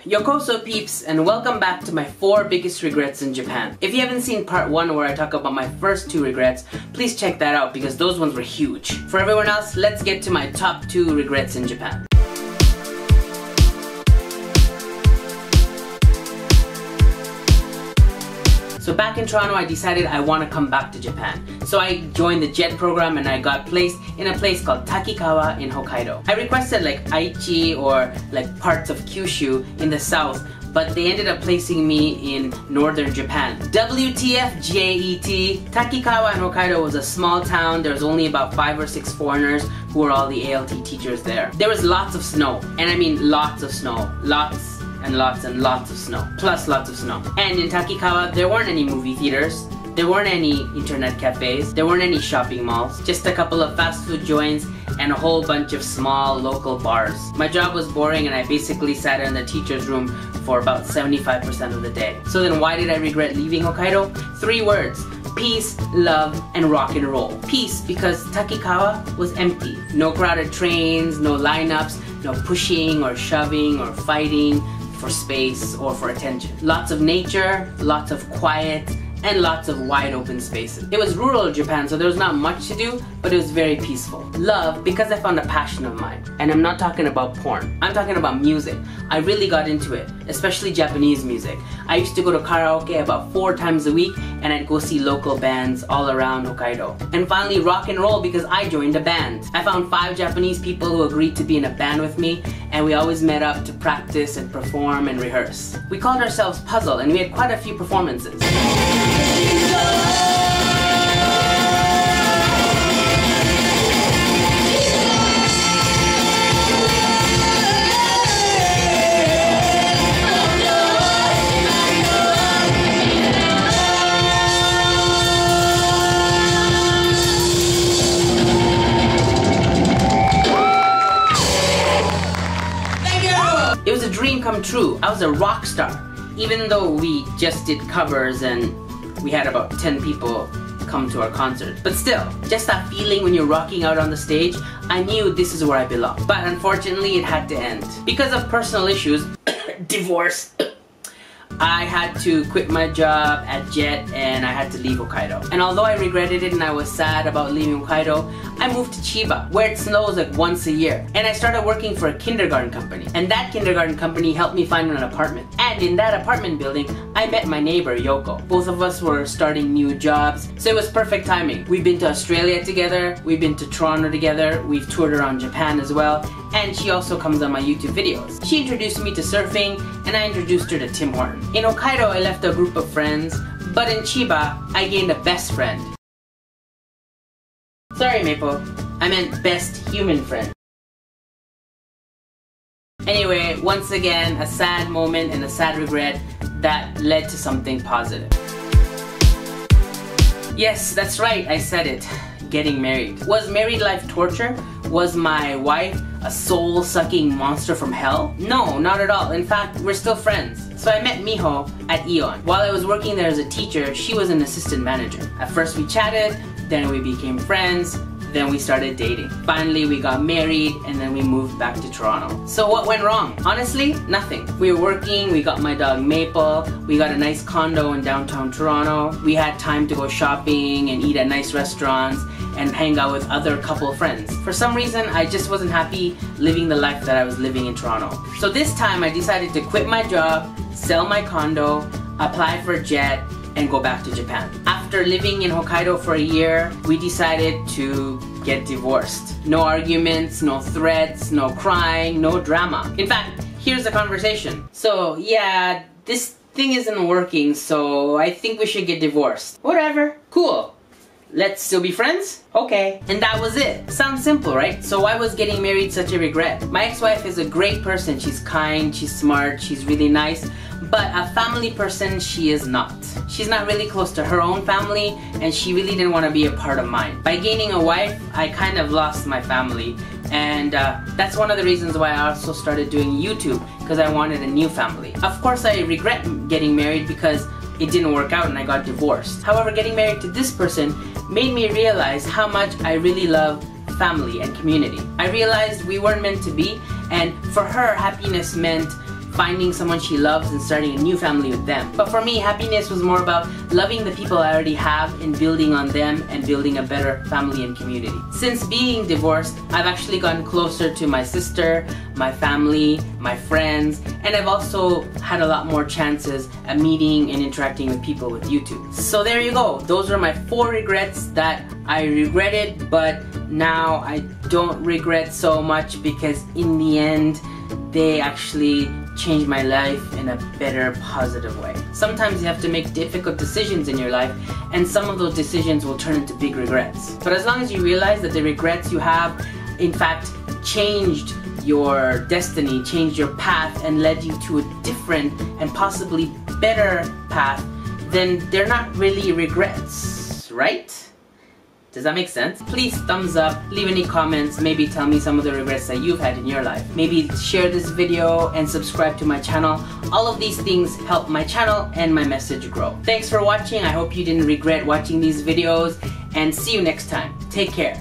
Yokoso peeps, and welcome back to my 4 biggest regrets in Japan. If you haven't seen part 1 where I talk about my first 2 regrets, please check that out because those ones were huge. For everyone else, let's get to my top 2 regrets in Japan. So back in Toronto, I decided I want to come back to Japan. So I joined the JET program and I got placed in a place called Takikawa in Hokkaido. I requested like Aichi or like parts of Kyushu in the south, but they ended up placing me in northern Japan. WTF JET. Takikawa in Hokkaido was a small town. There was only about 5 or 6 foreigners who were all the ALT teachers there. There was lots of snow, and I mean lots of snow. Lots and lots and lots of snow, plus lots of snow. And in Takikawa, there weren't any movie theaters, there weren't any internet cafes, there weren't any shopping malls, just a couple of fast food joints and a whole bunch of small local bars. My job was boring and I basically sat in the teacher's room for about 75% of the day. So then why did I regret leaving Hokkaido? 3 words: peace, love, and rock and roll. Peace, because Takikawa was empty. No crowded trains, no lineups, no pushing or shoving or fighting for space or for attention. Lots of nature, lots of quiet, and lots of wide open spaces. It was rural Japan, so there was not much to do, but it was very peaceful. Love, because I found a passion of mine. And I'm not talking about porn. I'm talking about music. I really got into it, especially Japanese music. I used to go to karaoke about 4 times a week, and I'd go see local bands all around Hokkaido. And finally, rock and roll, because I joined a band. I found 5 Japanese people who agreed to be in a band with me, and we always met up to practice and perform and rehearse. We called ourselves Puzzle, and we had quite a few performances. It was a dream come true. I was a rock star. Even though we just did covers and we had about 10 people come to our concert. But still, just that feeling when you're rocking out on the stage, I knew this is where I belong. But unfortunately, it had to end. Because of personal issues, divorce, I had to quit my job at JET and I had to leave Hokkaido. And although I regretted it and I was sad about leaving Hokkaido, I moved to Chiba, where it snows like once a year. And I started working for a kindergarten company. And that kindergarten company helped me find an apartment. And in that apartment building, I met my neighbor, Yoko. Both of us were starting new jobs, so it was perfect timing. We've been to Australia together, we've been to Toronto together, we've toured around Japan as well, and she also comes on my YouTube videos. She introduced me to surfing, and I introduced her to Tim Horton. In Hokkaido, I left a group of friends, but in Chiba, I gained a best friend. Sorry, Maple. I meant best human friend. Anyway, once again, a sad moment and a sad regret that led to something positive. Yes, that's right, I said it. Getting married. Was married life torture? Was my wife a soul-sucking monster from hell? No, not at all. In fact, we're still friends. So I met Miho at Ion. While I was working there as a teacher, she was an assistant manager. At first we chatted, then we became friends, then we started dating. Finally, we got married, and then we moved back to Toronto. So what went wrong? Honestly, nothing. We were working, we got my dog Maple, we got a nice condo in downtown Toronto, we had time to go shopping and eat at nice restaurants and hang out with other couple friends. For some reason, I just wasn't happy living the life that I was living in Toronto. So this time, I decided to quit my job, sell my condo, apply for JET, and go back to Japan. After living in Hokkaido for a year, we decided to get divorced. No arguments, no threats, no crying, no drama. In fact, here's the conversation. So yeah, this thing isn't working, so I think we should get divorced. Whatever, cool. Let's still be friends? Okay. And that was it. Sounds simple, right? So why was getting married such a regret? My ex-wife is a great person. She's kind, she's smart, she's really nice. But a family person, she is not. She's not really close to her own family, and she really didn't want to be a part of mine. By gaining a wife, I kind of lost my family. And that's one of the reasons why I also started doing YouTube, because I wanted a new family. Of course, I regret getting married because it didn't work out and I got divorced. However, getting married to this person made me realize how much I really love family and community. I realized we weren't meant to be, and for her, happiness meant finding someone she loves and starting a new family with them. But for me, happiness was more about loving the people I already have and building on them and building a better family and community. Since being divorced, I've actually gotten closer to my sister, my family, my friends, and I've also had a lot more chances at meeting and interacting with people with YouTube. So there you go. Those are my 4 regrets that I regretted, but now I don't regret so much because in the end, they actually changed my life in a better, positive way. Sometimes you have to make difficult decisions in your life, and some of those decisions will turn into big regrets. But as long as you realize that the regrets you have, in fact, changed your destiny, changed your path, and led you to a different and possibly better path, then they're not really regrets, right? Does that make sense? Please thumbs up, leave any comments, maybe tell me some of the regrets that you've had in your life. Maybe share this video and subscribe to my channel. All of these things help my channel and my message grow. Thanks for watching. I hope you didn't regret watching these videos, and see you next time. Take care.